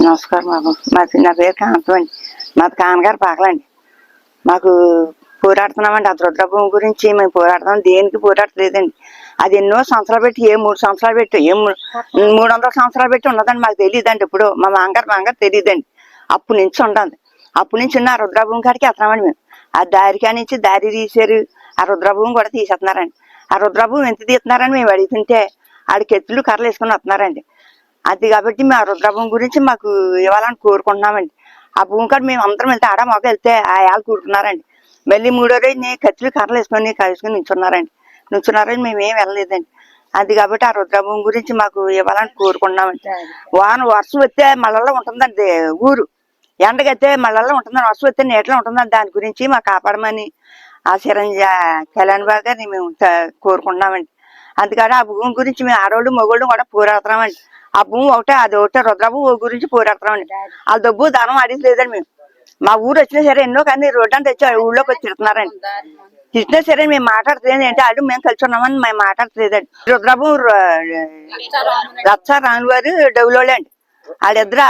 నమస్కారం బాబు. నా పేరు కాంతం అండి. మాది కానగారు పాకలండి. మాకు పోరాడుతున్నామండి. ఆ రుద్రభూమి గురించి మేము పోరాడుతున్నాం. దేనికి పోరాడలేదండి. అది ఎన్నో సంవత్సరాలు పెట్టి 3 సంవత్సరాలు పెట్టి 300 సంవత్సరాలు పెట్టి ఉన్నదండి. మాకు తెలియదండి. ఇప్పుడు మా మాంగారు తెలియదండి. అప్పుడు నుంచి ఉండండి. అప్పటి నుంచి ఉన్న రుద్రభూమి కాడికి వెళ్తున్నామండి మేము. ఆ దారికా నుంచి దారి తీసారు. ఆ రుద్రభూమి కూడా తీసేస్తున్నారండి. ఆ రుద్రభూమి ఎంత తీస్తున్నారని మేము అడుగుతుంటే ఆడికి ఎత్తులు కర్రలు వేసుకుని వస్తున్నారండి. అది కాబట్టి మా రుద్రభూమి గురించి మాకు ఇవ్వాలని కోరుకుంటున్నామండి. ఆ భూమి కాడ మేము అందరం వెళ్తే ఆడ మొక్క వెళ్తే ఆ యాళ్ళు కూరుకున్నారండి. మళ్ళీ 3వ రోజు కత్తులు కర్రలు వేసుకొని నుంచున్నారని మేము ఏం వెళ్ళలేదండి. అది కాబట్టి ఆ రుద్రభూమి గురించి మాకు ఇవ్వాలని కోరుకుంటున్నామండి. వర్షం వస్తే మళ్ళల్లో ఉంటుందండి ఊరు. ఎండగైతే మళ్ళల్లో ఉంటుందండి. వర్షం వస్తే నీటిలో ఉంటుందండి. దాని గురించి మాకు కాపాడమని ఆ కళ్యాణ్ బాగా మేము కోరుకుంటున్నామండి. అందుకని ఆ భూమి గురించి మేము ఆడోళ్ళు మగోళ్ళు కూడా పోరాడుతున్నామండి. ఆ భూమి అది ఒకటే రుద్రభూమి గురించి పోరాడుతున్నామండి. ఆ డబ్బు దానం అడిగి లేదండి. మేము మా ఊరు వచ్చినా సరే ఎన్నో కానీ రోడ్డు అని తెచ్చి ఊళ్ళోకి వచ్చి తిడుతున్నారండి. తిట్టినా సరే మేము మాట్లాడలేదు అంటే అడు మేము కలిసి ఉన్నామని మేము మాట్లాడలేదండి. రుద్రభూమి రత్సారాములు వారు డబ్బులోళ్ళే అండి. ఆడిద్దరు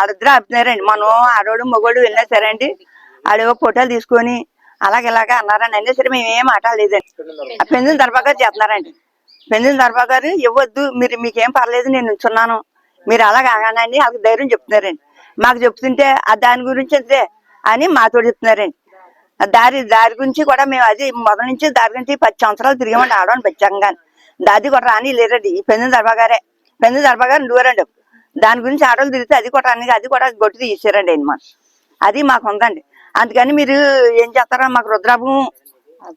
ఆడుతున్నారండి. మనం ఆడోళ్ళు మగోళ్ళు వెళ్ళినా సరే అండి ఆడేవో ఫోటోలు తీసుకొని ఇలాగా అన్నారండి. అయినా సరే మేము ఏం మాట్లాడలేదండి. ఆ పెందుల దర్బాగా చేస్తున్నారండి. పెందుల దర్బా గారు ఇవ్వద్దు, మీకేం పర్లేదు, నేను నుంచున్నాను, మీరు అలాగ ఆగానండి వాళ్ళకి ధైర్యం చెప్తున్నారండి. మాకు చెప్తుంటే దాని గురించి అంతే అని మాతో చెప్తున్నారండి. దారి గురించి కూడా మేము అది మొదటి నుంచి దారి గురించి 10 సంవత్సరాలు తిరిగామండి. ఆడవాడిని ప్రత్యేకంగా దాది కూడా రాని లేరండి. ఈ పెందుల దర్బా గారు ఉండేవారండి. దాని గురించి ఆడవాళ్ళు తిరిగితే అది కూడా రాని, అది కూడా గొట్టు తీసారండి ఆయన మాకు. అది మాకు ఉందండి. అందుకని మీరు ఏం చేస్తారో మాకు రుద్రభూమి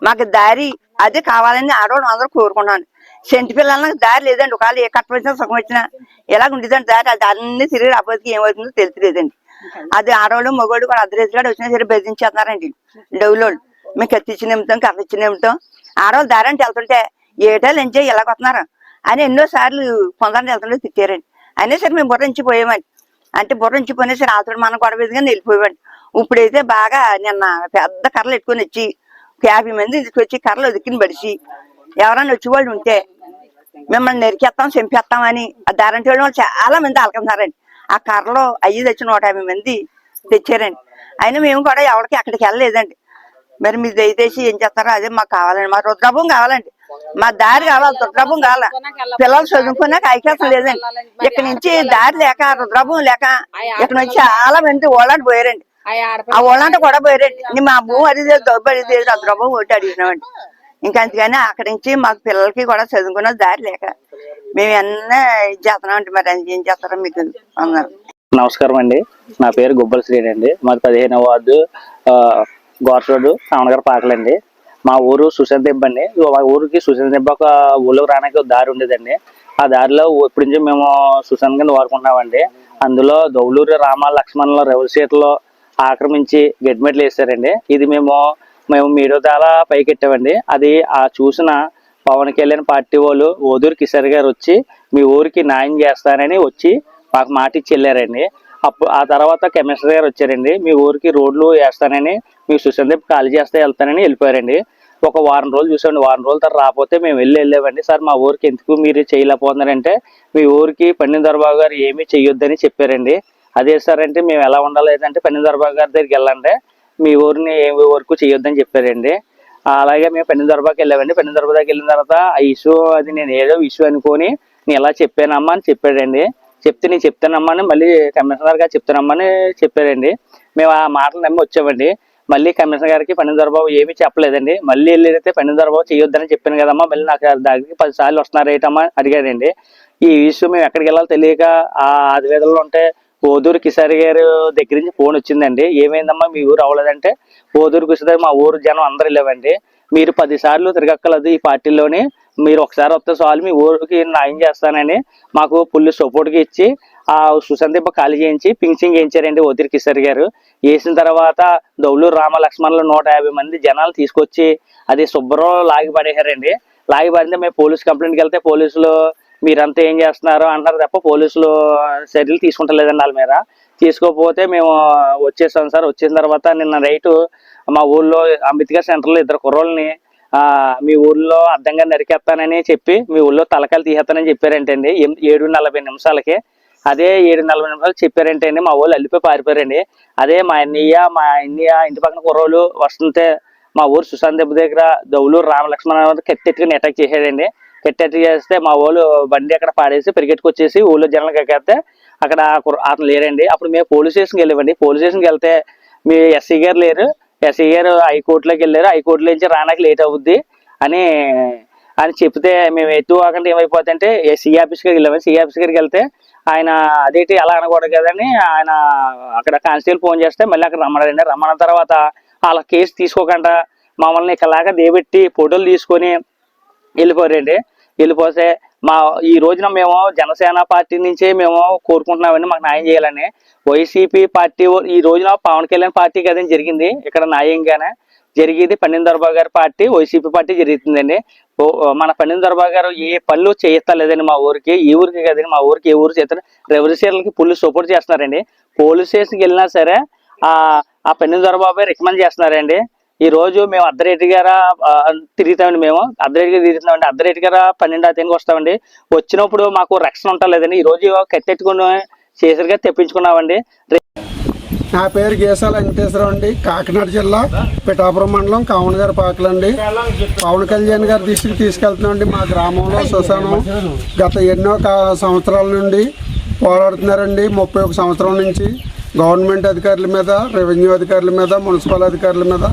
మాకు దారి అదే కావాలని ఆడవాళ్ళు అందరూ కోరుకున్నాను. సెంటి పిల్లలకి దారి లేదండి. ఒకవేళ ఏ కట్ట వచ్చినా సుఖం వచ్చినా ఎలాగ ఉండేదండి దారి. అది అన్ని తిరిగి రాబోతుకి ఏమవుతుందో తెలియలేదండి. అది ఆడవాళ్ళు మగవాళ్ళు కూడా అర్ధరేసుగాడు వచ్చినా సరే బెదిరించేస్తున్నారండి డౌలోళ్ళు. మేము కత్తిచ్చి నింపుతాం, కర్రిచ్చి నింపుతాం. ఆడవాళ్ళు దారి అంటే వెళ్తుంటే ఏటాలు ఎంజాయ్ ఎలాగ వస్తున్నారు అని ఎన్నోసార్లు కొందరిని వెళ్తుంటే తిట్టారండి. అయినా సరే మేము బుర్రించిపోయామండి. అంటే బుర్రించిపోయినా సరే ఆతడు మనం గొడవగా వెళ్ళిపోయామండి. ఇప్పుడైతే బాగా నిన్న పెద్ద కర్రలు ఎట్టుకొని వచ్చి 50 మంది తీసుకొచ్చి కర్రలు ఒదిక్కిని పడిచి ఎవరైనా వచ్చేవాళ్ళు ఉంటే మిమ్మల్ని నరికేస్తాం, చంపేస్తామని ఆ దారంటి వాళ్ళు చాలా మంది అలకున్నారండి. ఆ కర్రలో అయ్యి తెచ్చి 150 మంది తెచ్చారండి. అయినా మేము కూడా ఎవరికి అక్కడికి వెళ్ళలేదండి. మరి మీరు దయచేసి ఏం చేస్తారో అదే మాకు కావాలండి. మా రుద్రభూమి కావాలండి. మా దారి కావాలి, రుద్రభూమి కావాలి. పిల్లలు చదువుకున్నాక ఐక్యతం లేదండి. ఇక్కడ నుంచి దారి లేక రుద్రభూమి లేక ఇక్కడ నుంచి చాలా మంది ఓలాంటి పోయారండి. ఆ ఓలాంటి కూడా పోయారండి. మా భూమి అది దొబ్బడి రుద్రభూమి ఒకటి అడిగినామండి. ఇంకా అంతేగాని అక్కడి నుంచి మాకు పిల్లలకి కూడా చదువుకున్న దారి లేక మేము ఎన్నో చేస్తున్నాం అండి. మరి ఏం చేస్తారో మీకు అన్నారు. నమస్కారం అండి. నా పేరు గుబ్బల శ్రీని అండి. మాది 15వ వార్డు గోర్స్ రోడ్డు కామనగర్ పాకలండి. మా ఊరు సుశాంత్ దెబ్బ అండి. మా ఊరికి సుశాంత్ దెబ్బ ఒక ఊళ్ళోకి రావడానికి ఒక దారి ఉండేదండి. ఆ దారిలో ఇప్పటి నుంచి మేము సుశాంత్ కింద వాడుకుంటున్నామండి. అందులో దౌలూరు రామ లక్ష్మణుల రెవల్ సీట్లో ఆక్రమించి గెడ్మెట్లు వేసారండి. ఇది మేము మీడియా ద్వారా పైకెట్టామండి. అది ఆ చూసిన పవన్ కళ్యాణ్ పార్టీ వాళ్ళు ఓదూరు కిషోర్ గారు వచ్చి మీ ఊరికి న్యాయం చేస్తానని వచ్చి మాకు మాట ఇచ్చి వెళ్ళారండి. అప్పుడు ఆ తర్వాత కమిషనర్ గారు వచ్చారండి. మీ ఊరికి రోడ్లు వేస్తానని, మీ సుశాంత్ ఖాళీ చేస్తే వెళ్తానని వెళ్ళిపోయారండి. ఒక వారం రోజులు చూసామండి. వారం రోజుల తర్వాత రాకపోతే మేము వెళ్ళామండి. సార్ మా ఊరికి ఎందుకు మీరు చేయలేకపోతున్నారంటే మీ ఊరికి పండిన దర్బాబు గారు ఏమీ చెయ్యొద్దని చెప్పారండి. అదే సార్ అంటే మేము ఎలా ఉండాలేదంటే పండిన దర్బాబు గారి దగ్గరికి వెళ్ళండి, మీ ఊరిని ఏమి వరకు చేయొద్దని చెప్పారండి. అలాగే మేము పెన్ను దర్బాకి వెళ్ళామండి. పెన్ను దర్బా దగ్గరికి వెళ్ళిన తర్వాత ఆ ఇష్యూ అది నేను ఏదో ఇష్యూ అనుకొని నేను ఎలా చెప్పానమ్మా అని చెప్పాడండి. చెప్తే నేను చెప్తానమ్మా అని మళ్ళీ కమిషనర్ గారు చెప్తానమ్మా అని చెప్పారండి. మేము ఆ మాటలు నమ్మి వచ్చామండి. మళ్ళీ కమిషనర్ గారికి పెన్ను దర్బాబు ఏమీ చెప్పలేదండి. మళ్ళీ వెళ్ళితే పెన్ను దర్బాబు చేయొద్దని చెప్పాను కదమ్మా, మళ్ళీ నాకు దగ్గరికి 10 సార్లు వస్తున్నారు ఏంటమ్మా అడిగాడండి. ఈ ఇష్యూ మేము ఎక్కడికి వెళ్ళాలో తెలియక ఆ ఆదివేదనలో ఉంటే ఓదూరు కిషోర్ గారు దగ్గర నుంచి ఫోన్ వచ్చిందండి. ఏమైందమ్మా మీ ఊరు అవ్వలేదంటే ఓదూరు కిషోర్ మా ఊరు జనం అందరూ వెళ్ళామండి. మీరు 10 సార్లు తిరగక్కర్లేదు ఈ పార్టీలోని, మీరు ఒకసారి వస్తే చాలు మీ ఊరికి న్యాయం చేస్తానని మాకు ఫుల్ సపోర్ట్గా ఇచ్చి ఆ సుశాంత్ దెబ్బ ఖాళీ చేయించి పింఛింగ్ చేయించారండి ఓదూరు కిషోర్ గారు. వేసిన తర్వాత దౌలూరు రామ లక్ష్మణులు 150 మంది జనాలు తీసుకొచ్చి అది శుభ్రం లాగి పడేశారండి. లాగి పడితే మేము పోలీస్ కంప్లైంట్కి వెళ్తే పోలీసులు మీరంతా ఏం చేస్తున్నారు అంటారు తప్ప పోలీసులు చర్యలు తీసుకుంటలేదండి వాళ్ళ మీద. తీసుకోకపోతే మేము వచ్చేసాం సార్. వచ్చిన తర్వాత నిన్న రైటు మా ఊళ్ళో అంబేద్కర్ సెంటర్లో 2 కుర్రోళ్ళని మీ ఊళ్ళో అడ్డంగా నరికేస్తానని చెప్పి మీ ఊళ్ళో తలకాయలు తీసేస్తానని చెప్పారంటండి 7:40 నిమిషాలకి. అదే 7-40 నిమిషాలు చెప్పారంటే అండి మా వాళ్ళు అల్లిపోయి పారిపోయారండి. అదే మా అన్నయ్య ఇంటి పక్కన కుర్రోళ్ళు వస్తుంటే మా ఊరు సుశాంత్ దెబ్బ దగ్గర దౌలూరు రామలక్ష్మణ కట్టెట్టుకుని అటాక్ చేశాడండి. కట్టెట్టు చేస్తే మా వాళ్ళు బండి అక్కడ పాడేసి పరిగెట్టుకొచ్చేసి ఊళ్ళో జనాలు కక్కేస్తే అక్కడ అతను లేరండి. అప్పుడు మేము పోలీస్ స్టేషన్కి వెళ్ళామండి. పోలీస్ స్టేషన్కి వెళ్తే మీ ఎస్సీ గారు లేరు, ఎస్సీ గారు హైకోర్టులోకి వెళ్ళారు, హైకోర్టులో నుంచి రావడానికి లేట్ అవుద్ది అని చెప్తే మేము ఎటు కాకుండా ఏమైపోతుంటే సిఐ ఆఫీస్ గారికి వెళ్ళాము. సిఐ ఆఫీస్ గారికి వెళ్తే ఆయన అదేంటి అలా అనకూడదు కదని ఆయన అక్కడ కానిస్టేబుల్ ఫోన్ చేస్తే మళ్ళీ అక్కడ రమ్మన్నారండి. రమ్మన్న తర్వాత వాళ్ళ కేసు తీసుకోకుండా మమ్మల్ని ఇక్కడలాగా దేబెట్టి ఫోటోలు తీసుకొని వెళ్ళిపోయారండి. వెళ్ళిపోతే ఈ రోజున మేము జనసేన పార్టీ నుంచే మేము కోరుకుంటున్నామండి మాకు న్యాయం చేయాలని. వైసీపీ పార్టీ ఈ రోజున పవన్ కళ్యాణ్ పార్టీ కదండి జరిగింది, ఇక్కడ న్యాయంగానే జరిగేది పండిన దొరబాబు గారి పార్టీ వైసీపీ పార్టీ జరుగుతుందండి. మన పండిన దొరబాబు గారు ఏ పనులు చేయలేదండి మా ఊరికి, ఈ ఊరికి కదండి మా ఊరికి ఏ ఊరు చేస్తారు. రెవల్యూషన్లకి ఫుల్ సపోర్ట్ చేస్తున్నారండి. పోలీస్ స్టేషన్కి వెళ్ళినా సరే ఆ పండిన దొరబాబు రికమెండ్ చేస్తున్నారండి. ఈ రోజు మేము అర్ధరేటి గారు తిరుగుతామండి, మేము అర్ధరేటిగా తిరుగుతున్నామండి. అర్ధరేటి గారు 12కి వస్తామండి. వచ్చినప్పుడు మాకు రక్షణ ఉంటలేదండి. ఈ రోజు కట్టెట్టుకుని చేసరిగా తెప్పించుకున్నామండి. నా పేరు గేసాల వెంకటేశ్వరరావు అండి, కాకినాడ జిల్లా పిఠాపురం మండలం కావన్ గారి పాకలండి. పవన్ కళ్యాణ్ గారి దృష్టికి తీసుకెళ్తున్నామండి. మా గ్రామంలో శ్మశానం గత ఎన్నో సంవత్సరాల నుండి పోరాడుతున్నారండి. 31 సంవత్సరం నుంచి గవర్నమెంట్ అధికారుల మీద, రెవెన్యూ అధికారుల మీద, మున్సిపల్ అధికారుల మీద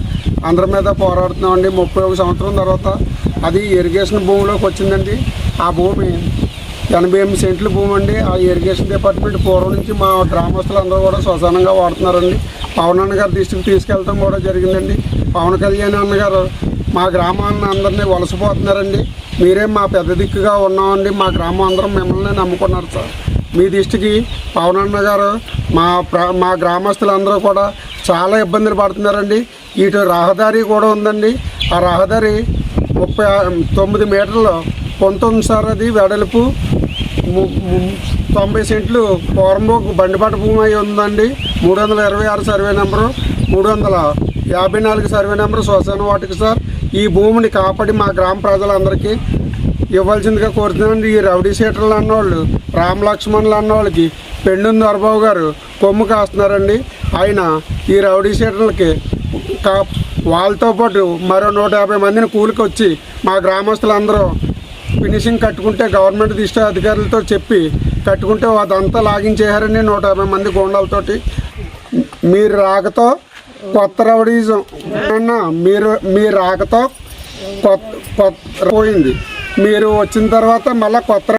అందరి మీద పోరాడుతున్నామండి. 31 సంవత్సరం తర్వాత అది ఇరిగేషన్ భూమిలోకి వచ్చిందండి. ఆ భూమి 88 సెంట్ల భూమి అండి. ఆ ఇరిగేషన్ డిపార్ట్మెంట్ పూర్వం నుంచి మా గ్రామస్తులు అందరూ కూడా శ్మశానంగా వాడుతున్నారండి. పవన్ అన్న గారి దృష్టికి తీసుకెళ్ళడం కూడా జరిగిందండి. పవన్ కళ్యాణ్ అన్నగారు మా గ్రామాన్ని అందరినీ వలసపోతున్నారండి. మీరేం మా పెద్ద దిక్కుగా ఉన్నామండి, మా గ్రామం అందరం మిమ్మల్ని నమ్ముకున్నారు సార్. మీ దృష్టికి పవన్ అన్న గారు మా గ్రామస్తులందరూ కూడా చాలా ఇబ్బందులు పడుతున్నారండి. ఇటు రహదారి కూడా ఉందండి. ఆ రహదారి 39 మీటర్లు 19 సార్, అది వెడల్పు 90 సెంట్లు పూర్వం బండిపాట భూమి అయి ఉందండి. 326 సర్వే నెంబరు, 354 సర్వే నెంబరు శ్మశాన వాటికి సార్. ఈ భూమిని కాపాడి మా గ్రామ ప్రజలందరికీ ఇవ్వాల్సిందిగా కోరుతున్నాండి. ఈ రౌడీ షీటర్లు అన్నవాళ్ళు, రామలక్ష్మణులు అన్నవాళ్ళకి పెండుని దొరబాబు గారు కొమ్ము కాస్తున్నారండి. ఆయన ఈ రౌడీ షీటర్లకి వాళ్ళతో పాటు మరో 150 మందిని కూలికి వచ్చి మా గ్రామస్తులందరూ ఫినిషింగ్ కట్టుకుంటే గవర్నమెంట్ దృష్టి అధికారులతో చెప్పి కట్టుకుంటే అదంతా లాగించేశారండి 150 మంది గోండాలతోటి. మీరు రాకతో కొత్త రౌడీజం మీరు రాకతో కొత్త పోయింది. మీరు వచ్చిన తర్వాత మళ్ళీ కొత్త